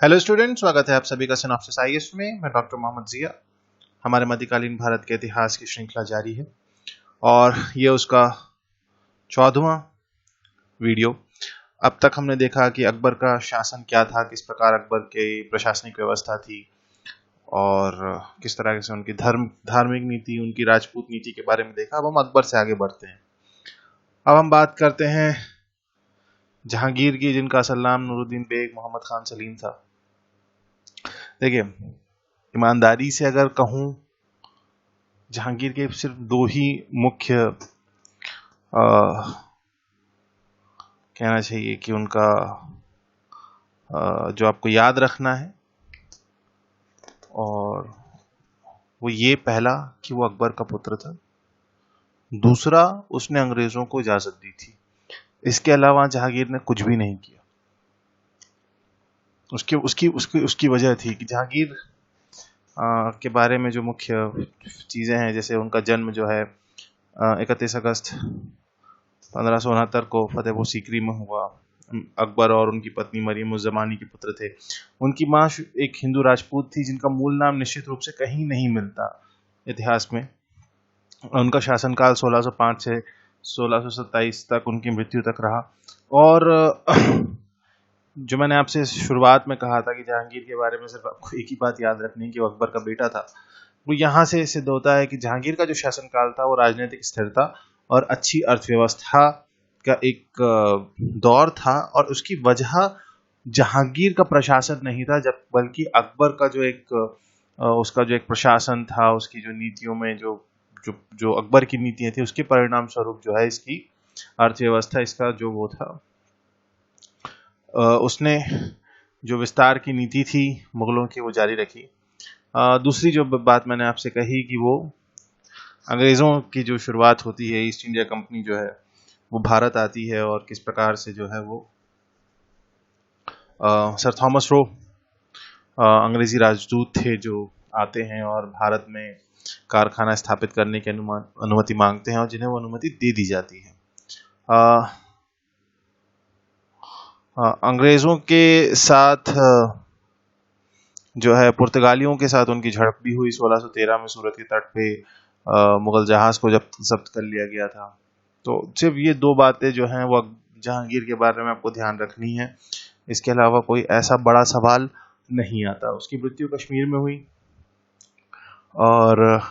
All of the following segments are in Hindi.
हेलो स्टूडेंट, स्वागत है आप सभी का सिनॉप्सिस आईएएस में। मैं डॉक्टर मोहम्मद जिया। हमारे मध्यकालीन भारत के इतिहास की श्रृंखला जारी है और ये उसका 14वां वीडियो। अब तक हमने देखा कि अकबर का शासन क्या था, किस प्रकार अकबर की प्रशासनिक व्यवस्था थी और किस तरह से उनकी धार्मिक नीति, उनकी राजपूत नीति के बारे में देखा। अब हम अकबर से आगे बढ़ते हैं। अब हम बात करते हैं जहांगीर की, जिनका असल नाम नूरुद्दीन बेग मोहम्मद खान सलीम था। देखिए, ईमानदारी से अगर कहूं, जहांगीर के सिर्फ दो ही मुख्य कहना चाहिए कि उनका जो आपको याद रखना है, और वो ये पहला कि वो अकबर का पुत्र था, दूसरा उसने अंग्रेजों को इजाजत दी थी। इसके अलावा जहांगीर ने कुछ भी नहीं किया। उसकी उसकी उसकी उसकी वजह थी कि जहांगीर के बारे में जो मुख्य चीजें हैं, जैसे उनका जन्म जो है 31 अगस्त 1569 को फतेहपुर सीकरी में हुआ। अकबर और उनकी पत्नी मरियम उज़ ज़मानी के पुत्र थे। उनकी माँ एक हिंदू राजपूत थी, जिनका मूल नाम निश्चित रूप से कहीं नहीं मिलता इतिहास में। उनका शासनकाल 1605 से 1627 तक, उनकी मृत्यु तक रहा। और जो मैंने आपसे शुरुआत में कहा था कि जहांगीर के बारे में सिर्फ आपको एक ही बात याद रखनी है कि वो अकबर का बेटा था, वो यहाँ से सिद्ध होता है कि जहांगीर का जो शासनकाल था वो राजनीतिक स्थिरता और अच्छी अर्थव्यवस्था का एक दौर था। और उसकी वजह जहांगीर का प्रशासन नहीं था, जब बल्कि अकबर का जो एक उसका जो एक प्रशासन था, उसकी जो नीतियों में जो जो जो अकबर की नीतियां थी, उसके परिणाम स्वरूप जो है इसकी अर्थव्यवस्था, इसका जो वो था, उसने जो विस्तार की नीति थी मुगलों की, वो जारी रखी। दूसरी जो बात मैंने आपसे कही कि वो अंग्रेज़ों की जो शुरुआत होती है, ईस्ट इंडिया कंपनी जो है वो भारत आती है, और किस प्रकार से जो है वो सर थॉमस रो अंग्रेजी राजदूत थे, जो आते हैं और भारत में कारखाना स्थापित करने की अनुमति मांगते हैं, और जिन्हें वो अनुमति दे दी जाती है। अंग्रेज़ों के साथ जो है पुर्तगालियों के साथ उनकी झड़प भी हुई 1613 में। सूरत के तट पे मुगल जहाज को जब्त कर लिया गया था। तो सिर्फ ये दो बातें जो हैं वो जहांगीर के बारे में आपको ध्यान रखनी है। इसके अलावा कोई ऐसा बड़ा सवाल नहीं आता। उसकी मृत्यु कश्मीर में हुई, और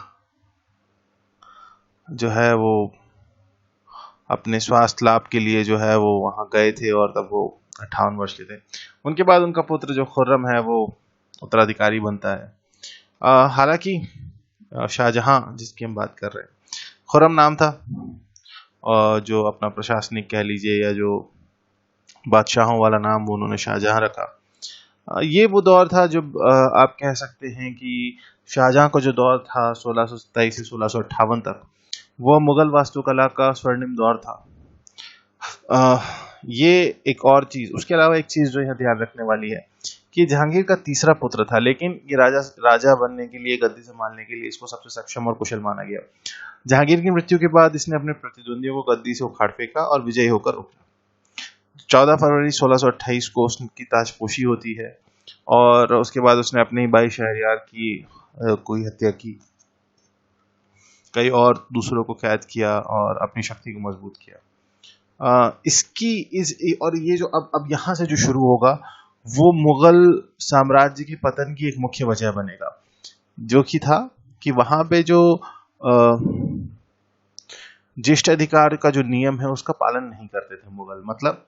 जो है वो अपने स्वास्थ्य लाभ के लिए जो है वो वहां गए थे, और तब वो 58 वर्ष के थे। उनके बाद उनका पुत्र जो खुर्रम है वो उत्तराधिकारी बनता है। हालांकि शाहजहां जिसकी हम बात कर रहे हैं, खुर्रम नाम था, और जो अपना प्रशासनिक कह लीजिए या जो बादशाहों वाला नाम वो उन्होंने शाहजहां रखा। ये वो दौर था जो आप कह सकते हैं कि शाहजहां का जो दौर था 1627 से 1658 तक, वो मुगल वास्तुकला का स्वर्णिम दौर था। ये एक और चीज, उसके अलावा एक चीज जो यहाँ ध्यान रखने वाली है कि जहांगीर का तीसरा पुत्र था, लेकिन ये राजा बनने के लिए, गद्दी संभालने के लिए इसको सबसे सक्षम और कुशल माना गया। जहांगीर की मृत्यु के बाद इसने अपने प्रतिद्वंदियों को गद्दी से उखाड़ फेंका और विजयी होकर उठा। 14 फरवरी 1628 को उसकी ताजपोशी होती है, और उसके बाद उसने अपनी भाई शहरयार की कोई हत्या की, कई और दूसरों को कैद किया और अपनी शक्ति को मजबूत किया। और ये जो अब यहाँ से जो शुरू होगा वो मुगल साम्राज्य के पतन की एक मुख्य वजह बनेगा, जो कि था कि वहां पे जो ज्येष्ठ अधिकार का जो नियम है उसका पालन नहीं करते थे मुगल। मतलब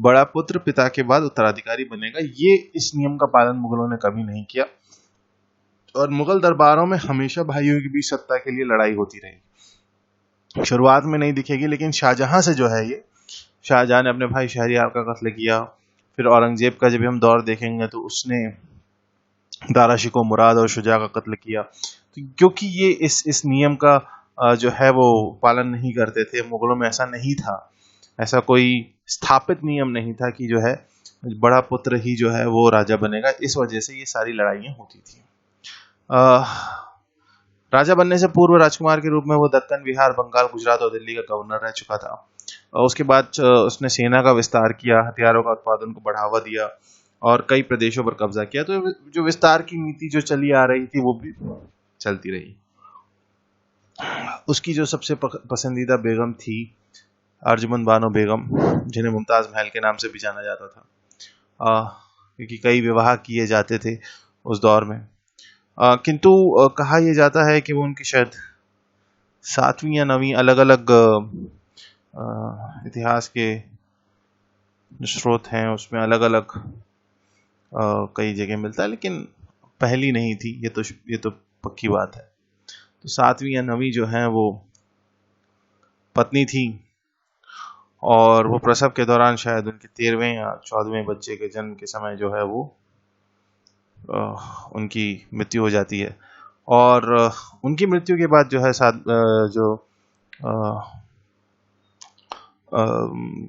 बड़ा पुत्र पिता के बाद उत्तराधिकारी बनेगा, ये इस नियम का पालन मुगलों ने कभी नहीं किया, और मुगल दरबारों में हमेशा भाइयों के बीच सत्ता के लिए लड़ाई होती रही। शुरुआत में नहीं दिखेगी, लेकिन शाहजहां से जो है, ये शाहजहां ने अपने भाई शहरयार का कत्ल किया। फिर औरंगजेब का जब हम दौर देखेंगे तो उसने दारा शिकोह मुराद और शुजा का कत्ल किया, क्योंकि ये इस नियम का जो है वो पालन नहीं करते थे। मुगलों में ऐसा नहीं था, ऐसा कोई स्थापित नियम नहीं था कि जो है बड़ा पुत्र ही जो है वो राजा बनेगा। इस वजह से ये सारी लड़ाइयाँ होती थी। राजा बनने से पूर्व राजकुमार के रूप में वो दक्कन, बिहार, बंगाल, गुजरात और दिल्ली का गवर्नर रह चुका था। उसके बाद उसने सेना का विस्तार किया, हथियारों का उत्पादन को बढ़ावा दिया, और कई प्रदेशों पर कब्जा किया। तो जो विस्तार की नीति जो चली आ रही थी वो भी चलती रही। उसकी जो सबसे पसंदीदा बेगम थी अर्जुमंद बानो बेगम, जिन्हें मुमताज महल के नाम से भी जाना जाता था, क्योंकि कई विवाह किए जाते थे उस दौर में। किंतु कहा यह जाता है कि वो उनकी शायद 7वीं या 9वीं, अलग अलग इतिहास के जो स्रोत हैं उसमें अलग अलग कई जगह मिलता है, लेकिन पहली नहीं थी, ये तो पक्की बात है। तो 7वीं या 9वीं जो है वो पत्नी थी, और वो प्रसव के दौरान शायद उनके 13वें या 14वें बच्चे के जन्म के समय जो है वो उनकी मृत्यु हो जाती है। और उनकी मृत्यु के बाद जो है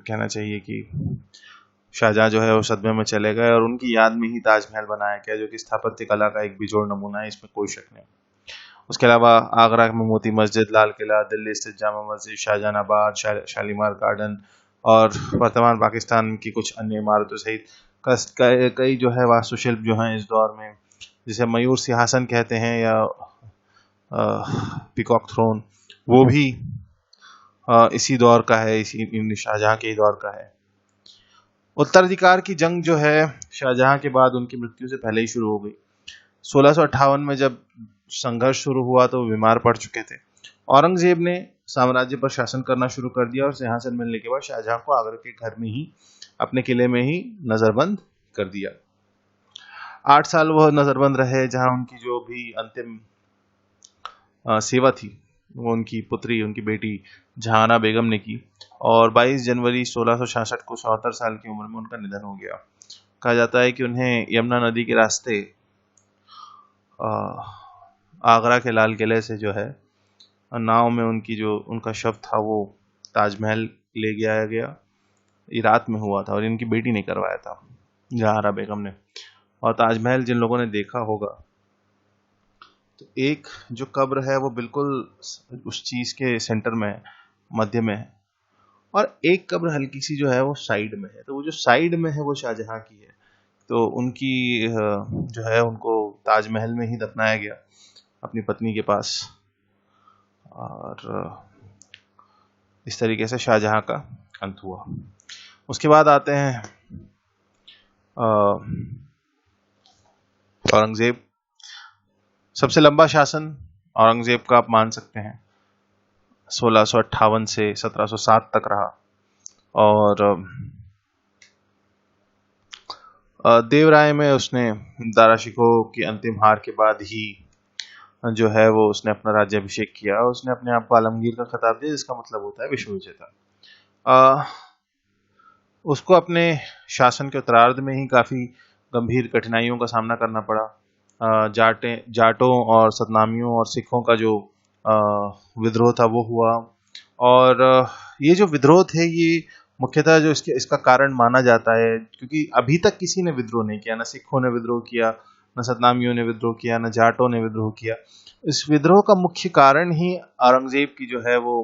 कहना चाहिए कि शाहजहां जो है वो सदमे में चले गए, और उनकी याद में ही ताजमहल बनाया गया, जो कि स्थापत्य कला का एक बेजोड़ नमूना है, इसमें कोई शक नहीं। उसके अलावा आगरा में मोती मस्जिद, लाल किला, दिल्ली स्थित जामा मस्जिद, शाहजहानाबाद, शालीमार गार्डन और वर्तमान पाकिस्तान की कुछ अन्य इमारतों सहित कई जो है वास्तुशिल्प जो हैं इस दौर में, जिसे मयूर सिंहासन कहते हैं या पीकॉक थ्रोन, वो भी इसी दौर का है, इसी शाहजहां के ही दौर का है। उत्तराधिकार की जंग जो है शाहजहां के बाद उनकी मृत्यु से पहले ही शुरू हो गई। 1658 में जब संघर्ष शुरू हुआ तो वो बीमार पड़ चुके थे। औरंगजेब ने साम्राज्य पर शासन करना शुरू कर दिया, और सिंहासन मिलने के बाद शाहजहां को आगरा के घर में ही, अपने किले में ही नजरबंद कर दिया। 8 साल वह नजरबंद रहे, जहां उनकी जो भी अंतिम सेवा थी वो उनकी पुत्री, उनकी बेटी जहाना बेगम ने की, और 22 जनवरी 1666 को 74 साल की उम्र में उनका निधन हो गया। कहा जाता है कि उन्हें यमुना नदी के रास्ते आगरा के लाल किले से जो है नाव में उनका शव था वो ताजमहल ले गया गया। ये रात में हुआ था और इनकी बेटी ने करवाया था, जहारा बेगम ने। और ताजमहल जिन लोगों ने देखा होगा, तो एक जो कब्र है वो बिल्कुल उस चीज के सेंटर में है, मध्य में है, और एक कब्र हल्की सी जो है वो साइड में है। तो वो जो साइड में है वो शाहजहां की है। तो उनकी जो है उनको ताजमहल में ही दफनाया गया अपनी पत्नी के पास, और इस तरीके से शाहजहां का अंत हुआ। उसके बाद आते हैं औरंगजेब। सबसे लंबा शासन औरंगजेब का आप मान सकते हैं 1658 से 1707 तक रहा, और देवराय में उसने दारा शिकोह की अंतिम हार के बाद ही जो है वो उसने अपना राज्याभिषेक किया, और उसने अपने आप को आलमगीर का खिताब दिया, जिसका मतलब होता है विश्व विजेता। उसको अपने शासन के उत्तरार्ध में ही काफी गंभीर कठिनाइयों का सामना करना पड़ा। जाटों और सतनामियों और सिखों का जो विद्रोह था वो हुआ, और ये जो विद्रोह थे ये मुख्यतः जो इसका कारण माना जाता है, क्योंकि अभी तक किसी ने विद्रोह नहीं किया, न सिखों ने विद्रोह किया, न सतनामियों ने विद्रोह किया, न जाटों ने विद्रोह किया। इस विद्रोह का मुख्य कारण ही औरंगजेब की जो है वो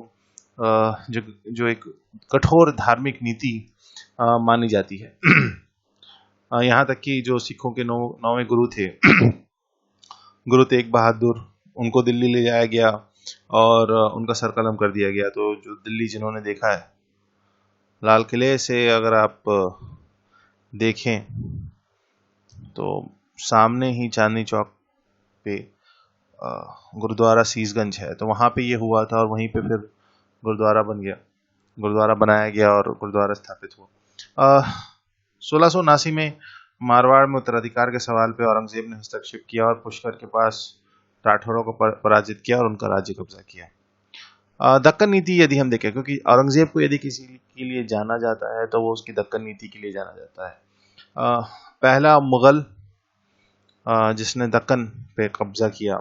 जो एक कठोर धार्मिक नीति मानी जाती है। यहाँ तक कि जो सिखों के 9वें गुरु थे गुरु तेग बहादुर, उनको दिल्ली ले जाया गया और उनका सर कलम कर दिया गया। तो जो दिल्ली जिन्होंने देखा है, लाल किले से अगर आप देखें तो सामने ही चांदनी चौक पे गुरुद्वारा सीसगंज है, तो वहाँ पे ये हुआ था, और वहीं पे फिर गुरुद्वारा बनाया गया और गुरुद्वारा स्थापित हुआ। 1679 में मारवाड़ में उत्तराधिकार के सवाल पे औरंगजेब ने हस्तक्षेप किया और पुष्कर के पास राठौरों को पराजित किया और उनका राज्य कब्जा किया। दक्कन नीति यदि हम देखें, क्योंकि औरंगजेब को यदि किसी के लिए जाना जाता है तो वो उसकी दक्कन नीति के लिए जाना जाता है। पहला मुगल जिसने दक्कन पे कब्जा किया,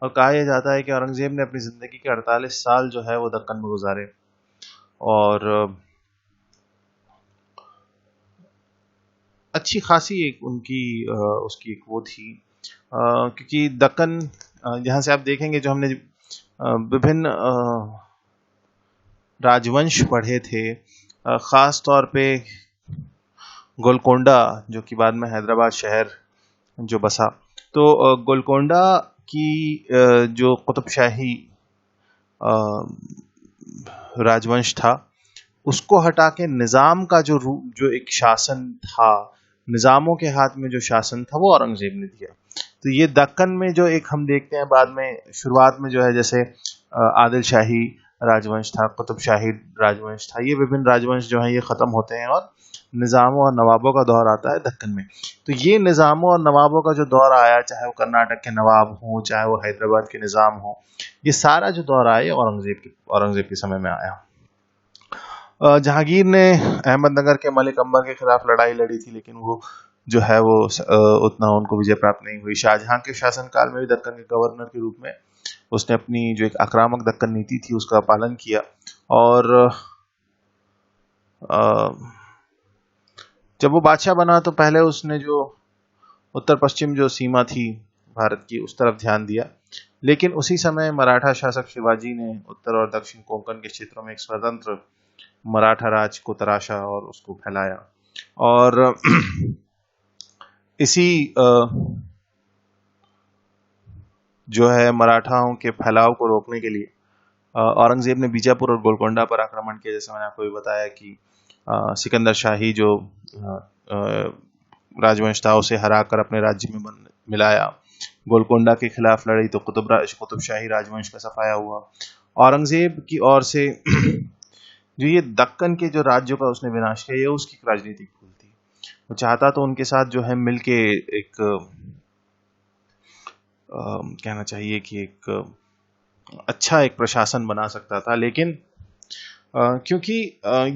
और कहा यह जाता है कि औरंगजेब ने अपनी जिंदगी के 48 साल जो है वो दक्कन में गुजारे, और अच्छी खासी एक उसकी एक वो थी, क्योंकि दक्कन यहाँ से आप देखेंगे, जो हमने विभिन्न राजवंश पढ़े थे, खास तौर पे गोलकोंडा जो कि बाद में हैदराबाद शहर जो बसा, तो गोलकोंडा की जो कुतुबशाही राजवंश था, उसको हटा के निजाम का जो एक शासन था, निजामों के हाथ में जो शासन था, वो औरंगजेब ने दिया। तो ये दक्कन में जो एक हम देखते हैं बाद में, शुरुआत में जो है जैसे आदिल शाही राजवंश था, कुतुब शाही राजवंश था, ये विभिन्न राजवंश जो हैं ये खत्म होते हैं और निजामों और नवाबों का दौर आता है दक्कन में। तो ये निजामों और नवाबों का जो दौर आया, चाहे वो कर्नाटक के नवाब हों, चाहे वो हैदराबाद के निजाम हों, ये सारा जो दौर आया औरंगजेब के समय में आया। जहांगीर ने अहमदनगर के मलिक अंबर के खिलाफ लड़ाई लड़ी थी, लेकिन वो जो है वो उतना उनको विजय प्राप्त नहीं हुई। शाहजहां के शासनकाल में भी दक्कन के गवर्नर के रूप में उसने अपनी जो एक आक्रामक दक्कन नीति थी उसका पालन किया, और जब वो बादशाह बना तो पहले उसने जो उत्तर पश्चिम जो सीमा थी भारत की, उस तरफ ध्यान दिया, लेकिन उसी समय मराठा शासक शिवाजी ने उत्तर और दक्षिण कोंकण के क्षेत्रों में एक स्वतंत्र मराठा राज को तराशा और उसको फैलाया। और इसी जो है मराठाओं के फैलाव को रोकने के लिए औरंगजेब ने बीजापुर और गोलकोंडा पर आक्रमण किया। जैसे मैंने आपको भी बताया कि सिकंदर शाही जो राजवंश था उसे हराकर अपने राज्य में मिलाया। गोलकोंडा के खिलाफ लड़ी तो कुतुब शाही राजवंश का सफाया हुआ। औरंगजेब की ओर से जो ये दक्कन के जो राज्यों का उसने विनाश किया, ये उसकी राजनीतिक भूल थी। वो चाहता तो उनके साथ जो है मिलके एक कहना चाहिए कि एक अच्छा एक प्रशासन बना सकता था, लेकिन क्योंकि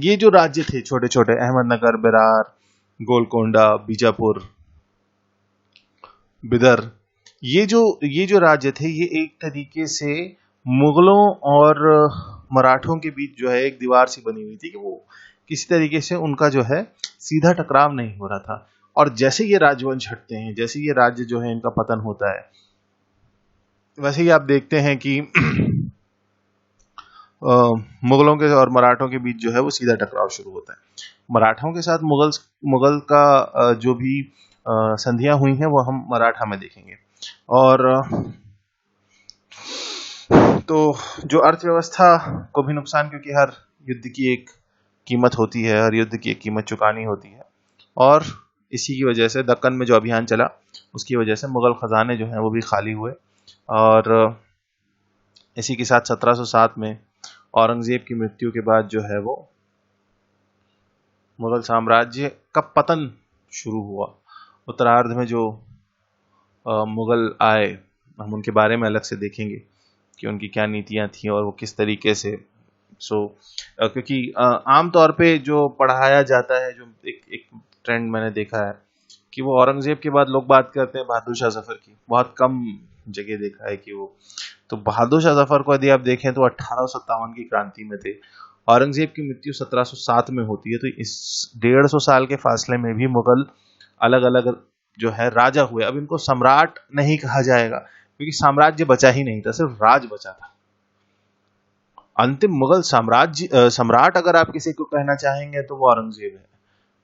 ये जो राज्य थे छोटे छोटे, अहमदनगर, बेरार, गोलकोंडा, बीजापुर, बिदर, ये जो राज्य थे, ये एक तरीके से मुगलों और मराठों के बीच जो है एक दीवार सी बनी हुई थी कि वो किसी तरीके से उनका जो है सीधा टकराव नहीं हो रहा था। और जैसे ये राजवंश हटते हैं, जैसे ये राज्य जो है इनका पतन होता है, वैसे ही आप देखते हैं कि मुगलों के और मराठों के बीच जो है वो सीधा टकराव शुरू होता है। मराठों के साथ मुगल का जो भी संधियां हुई हैं वो हम मराठा में देखेंगे। और तो जो अर्थव्यवस्था को भी नुकसान, क्योंकि हर युद्ध की एक कीमत होती है, हर युद्ध की एक कीमत चुकानी होती है, और इसी की वजह से दक्कन में जो अभियान चला उसकी वजह से मुगल खजाने जो हैं वो भी खाली हुए। और इसी के साथ 1707 में औरंगजेब की मृत्यु के बाद जो है वो मुगल साम्राज्य का पतन शुरू हुआ। उत्तरार्ध में जो मुगल आए, हम उनके बारे में अलग से देखेंगे कि उनकी क्या नीतियां थी और वो किस तरीके से क्योंकि आमतौर पे जो पढ़ाया जाता है, जो एक ट्रेंड मैंने देखा है कि वो औरंगजेब के बाद लोग बात करते हैं बहादुर शाह जफर की, बहुत कम जगह देखा है कि वो, तो बहादुर शाह जफर को यदि आप देखें तो 1857 की क्रांति में थे। औरंगजेब की मृत्यु 1707 में होती है, तो इस 150 साल के फासले में भी मुगल अलग अलग जो है राजा हुए। अब इनको सम्राट नहीं कहा जाएगा क्योंकि साम्राज्य बचा ही नहीं था, सिर्फ राज बचा था। अंतिम मुगल सम्राट अगर आप किसी को कहना चाहेंगे तो वो औरंगजेब है,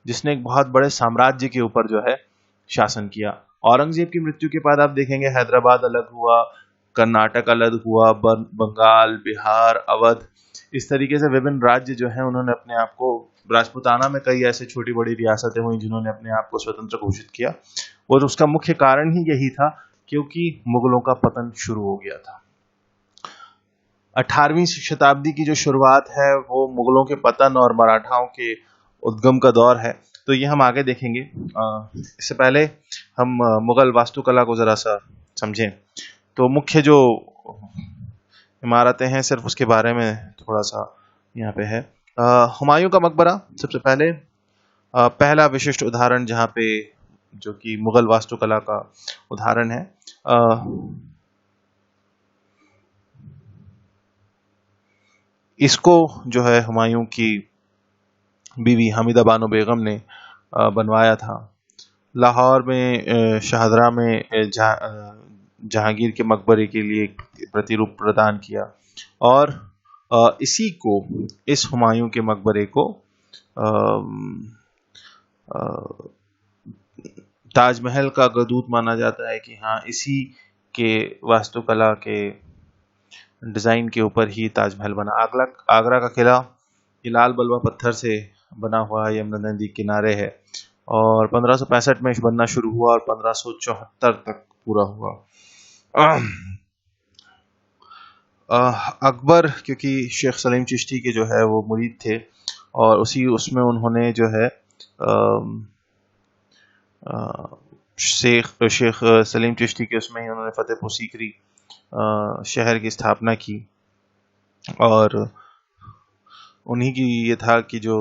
जिसने एक बहुत बड़े साम्राज्य के ऊपर जो है शासन किया। औरंगजेब की मृत्यु के बाद आप देखेंगे हैदराबाद अलग हुआ, कर्नाटक अलग हुआ, बंगाल, बिहार, अवध, इस तरीके से विभिन्न राज्य जो हैं उन्होंने अपने आप को, राजपुताना में कई ऐसे छोटी बड़ी रियासतें हुई जिन्होंने अपने आप को स्वतंत्र घोषित किया, और उसका मुख्य कारण ही यही था क्योंकि मुगलों का पतन शुरू हो गया था। 18वीं शताब्दी की जो शुरुआत है वो मुगलों के पतन और मराठाओं के उद्गम का दौर है, तो ये हम आगे देखेंगे। इससे पहले हम मुगल वास्तुकला को जरा सा समझें। तो मुख्य जो इमारतें हैं सिर्फ उसके बारे में थोड़ा सा यहाँ पे है। हुमायूं का मकबरा सबसे पहले पहला विशिष्ट उदाहरण जहाँ पे जो कि मुगल वास्तुकला का उदाहरण है। इसको जो है हुमायूं की बीवी हमीदा बानो बेगम ने बनवाया था। लाहौर में शाहदरा में जहांगीर के मकबरे के लिए प्रतिरूप प्रदान किया, और इसी को, इस हुमायूं के मकबरे को ताजमहल का अग्रदूत माना जाता है कि हाँ, इसी के वास्तुकला के डिज़ाइन के ऊपर ही ताजमहल बना। आगरा का किला ये लाल बलुआ पत्थर से बना हुआ है, यमुना नदी किनारे है, और 1565 में बनना शुरू हुआ और 1574 तक पूरा हुआ। अकबर क्योंकि शेख सलीम चिश्ती के जो है वो मुरीद थे, और उसमें उन्होंने जो है शेख सलीम चिश्ती के उसमें ही उन्होंने फतेहपुर सीकरी शहर की स्थापना की, और उन्हीं की ये था कि जो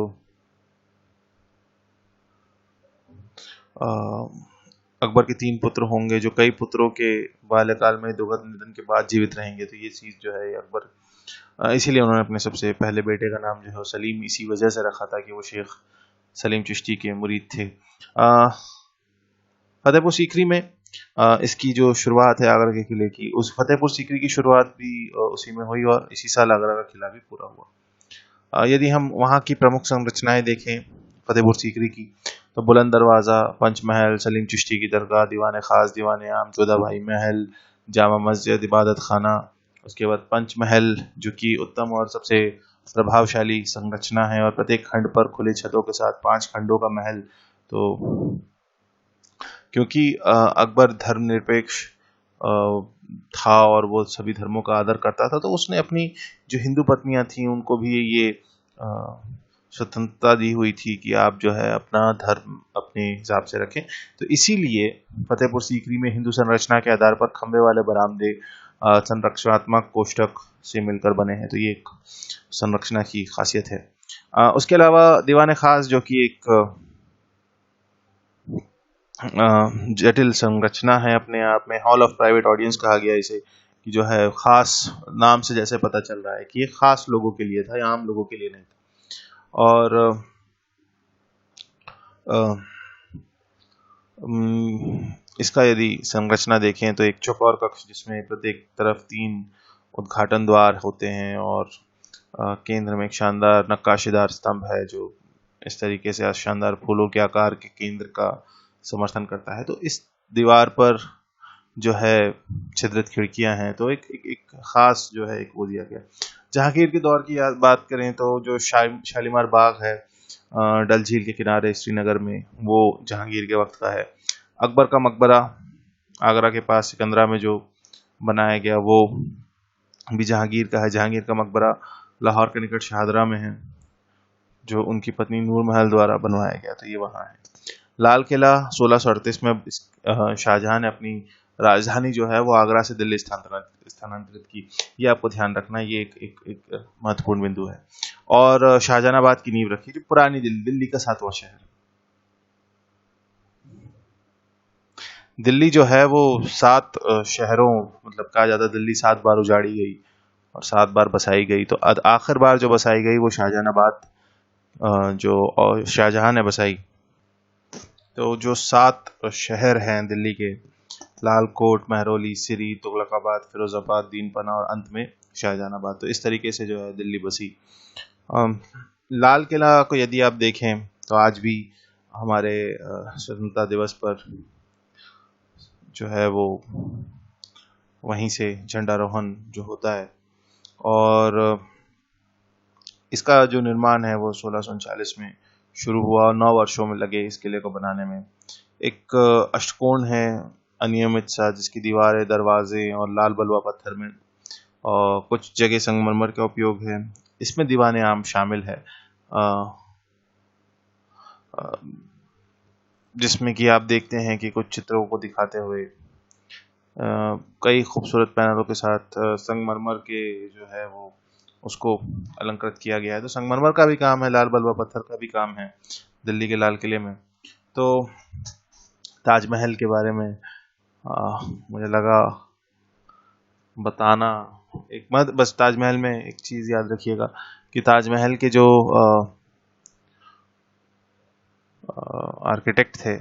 अकबर के 3 पुत्र होंगे जो कई पुत्रों के बाल्यकाल में दुर्गत निधन के बाद जीवित रहेंगे। तो ये चीज़ जो है अकबर, इसीलिए उन्होंने अपने सबसे पहले बेटे का नाम जो है सलीम इसी वजह से रखा था कि वो शेख सलीम चिश्ती के मुरीद थे। फतेहपुर सीकरी में इसकी जो शुरुआत है आगरा के किले की, उस फतेहपुर सीकरी की शुरुआत भी उसी में हुई और इसी साल आगरा का किला भी पूरा हुआ। यदि हम वहाँ की प्रमुख संरचनाएं देखें फतेहपुर सीकरी की, तो बुलंद दरवाज़ा, पंचमहल, सलीम चिश्ती की दरगाह, दीवान खास, दीवान आम, जोधा भाई महल, जामा मस्जिद, इबादत खाना, उसके बाद पंचमहल जो कि उत्तम और सबसे प्रभावशाली संरचना है, और प्रत्येक खंड पर खुले छतों के साथ 5 खंडों का महल। तो क्योंकि अकबर धर्मनिरपेक्ष था और वो सभी धर्मों का आदर करता था, तो उसने अपनी जो हिंदू पत्नियां थीं उनको भी ये स्वतंत्रता दी हुई थी कि आप जो है अपना धर्म अपने हिसाब से रखें। तो इसीलिए फतेहपुर सीकरी में हिंदू संरचना के आधार पर खंबे वाले बरामदे संरक्षणात्मक कोष्ठक से मिलकर बने हैं। तो ये एक संरचना की खासियत है। उसके अलावा दीवान खास जो कि एक जटिल संरचना है अपने आप में, हॉल ऑफ प्राइवेट ऑडियंस कहा गया इसे, कि जो है खास नाम से जैसे पता चल रहा है कि ये खास लोगों के लिए था, या आम लोगों के लिए नहीं था। और इसका यदि संरचना देखें तो एक चौकोर कक्ष जिसमें प्रत्येक तरफ 3 उद्घाटन द्वार होते हैं, और केंद्र में एक शानदार नक्काशीदार स्तंभ है जो इस तरीके से शानदार फूलों के आकार के केंद्र का समर्थन करता है। तो इस दीवार पर जो है छिद्रित खिड़कियां हैं, तो एक खास जो है एक वो दिया गया। जहांगीर के दौर की बात करें तो जो शालीमार बाग है डल झील के किनारे श्रीनगर में, वो जहांगीर के वक्त का है। अकबर का मकबरा आगरा के पास सिकंदरा में जो बनाया गया वो भी जहांगीर का है। जहांगीर का मकबरा लाहौर के निकट शाहदरा में है, जो उनकी पत्नी नूर महल द्वारा बनवाया गया, तो ये वहाँ है। लाल किला 1638 में शाहजहां ने अपनी राजधानी जो है वो आगरा से दिल्ली स्थानांतरित की। ये आपको ध्यान रखना, ये एक महत्वपूर्ण बिंदु है। और शाहजहानाबाद की नींव रखी, जो पुरानी दिल्ली का 7वां शहर। दिल्ली जो है वो 7 शहरों, मतलब कहा जाता है दिल्ली 7 बार उजाड़ी गई और 7 बार बसाई गई। तो आखिर बार जो बसाई गई वो शाहजहानाबाद जो शाहजहां ने बसाई। तो जो 7 शहर हैं दिल्ली के, लालकोट, महरौली, सिरी, तुगलकाबाद, फिरोजाबाद, दीनपना और अंत में शाहजहानाबाद, तो इस तरीके से जो है दिल्ली बसी। लाल किला को यदि आप देखें तो आज भी हमारे स्वतंत्रता दिवस पर जो है वो वहीं से झंडारोहण जो होता है, और इसका जो निर्माण है वो 1639 में शुरू हुआ और 9 वर्षों में लगे इस किले को बनाने में। एक अष्टकोण है अनियमित सा, जिसकी दीवारें, दरवाजे और लाल बलुआ पत्थर में, और कुछ जगह संगमरमर का उपयोग है। इसमें दीवान आम शामिल है, जिसमें कि आप देखते हैं कि कुछ चित्रों को दिखाते हुए कई खूबसूरत पैनलों के साथ संगमरमर के जो है वो उसको अलंकृत किया गया है। तो संगमरमर का भी काम है, लाल बलुआ पत्थर का भी काम है दिल्ली के लाल किले में। तो ताजमहल के बारे में मुझे लगा बताना। एक मत बस ताजमहल में एक चीज़ याद रखिएगा कि ताजमहल के जो आर्किटेक्ट थे,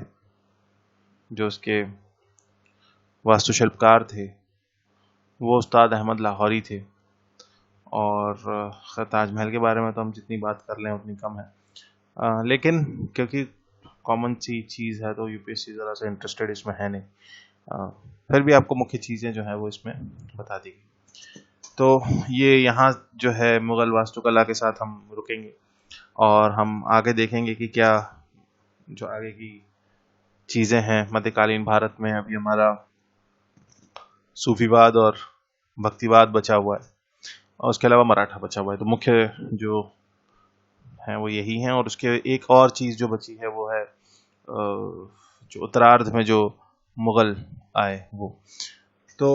जो उसके वास्तुशिल्पकार थे, वो उस्ताद अहमद लाहौरी थे। और ताजमहल के बारे में तो हम जितनी बात कर लें उतनी कम है, लेकिन क्योंकि कॉमन सी चीज़ है, तो यूपीएससी ज़रा सा इंटरेस्टेड इसमें है नहीं। फिर भी आपको मुख्य चीज़ें जो है वो इसमें बता दी गई। तो ये यहाँ जो है मुग़ल वास्तुकला के साथ हम रुकेंगे और हम आगे देखेंगे कि क्या जो आगे की चीज़ें हैं मध्यकालीन भारत में। अभी हमारा सूफीवाद और भक्तिवाद बचा हुआ है और उसके अलावा मराठा बचा हुआ है। तो मुख्य जो है वो यही हैं। और उसके एक और चीज़ जो बची है वो है जो उत्तरार्ध में जो मुग़ल आए वो। तो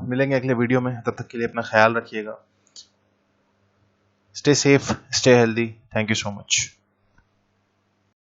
मिलेंगे अगले वीडियो में, तब तक के लिए अपना ख्याल रखिएगा। Stay safe, stay healthy. Thank you so much.